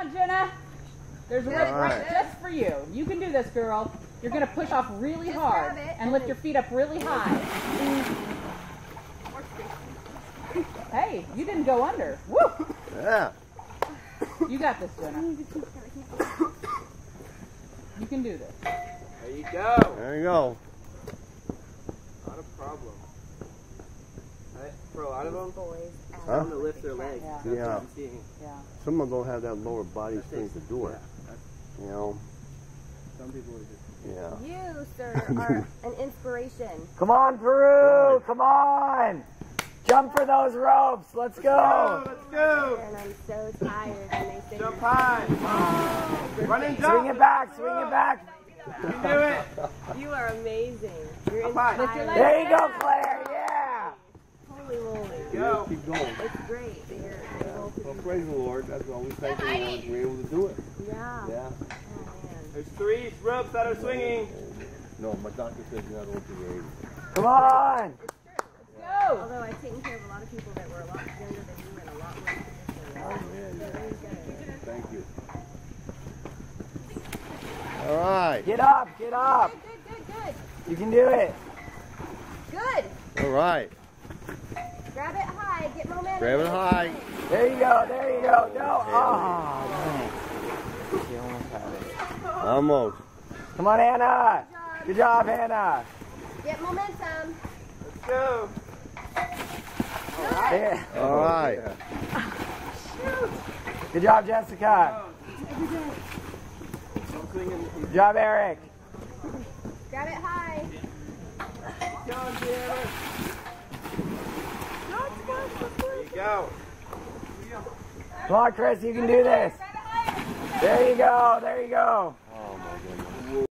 on, Jenna. There's a rope right just for you. You can do this, girl. You're going to push off really hard and lift your feet up really high. Hey, you didn't go under. Woo! Yeah. You got this, Jenna. You can do this. There you go. There you go. Not a problem. For a lot of them, Huh? to lift their legs. Yeah. That's what Yeah. I'm seeing. Yeah. Some of them don't have that lower body strength to do it. You know? Some people are just. Yeah. You, sir, are an inspiration. Come on, Peru! Come on! Jump for those ropes! Let's go! Let's go! And I'm so tired when they say Jump high! Run and jump! Swing it back! Swing it back! You can do it! you are amazing. You're Up high. inspiring. There you go, Claire! Yeah! Holy moly. Go. Keep going. It's great that you're able to Well, do praise the Lord. That's all we thank the Lord. We're able to do it. Yeah. Yeah. Oh, man. There's 3 ropes that are swinging. No, my doctor says you're not over the age. Come on! Go! Although I've taken care of a lot of people that were a lot younger than you and a lot worse condition. Thank you. All right. Get up! Get up! Good. You can do it! Good. All right. Grab it high. Get momentum. Grab it high. There you go! There you go! No! Oh, man. She almost had it. Almost. Come on, Hannah! Good job, Hannah! Get momentum. Let's go! Yeah. All right. Good job, Jessica! Good job, Eric! Grab it high. There you go. Come on, Chris, you can do this! There you go! There you go!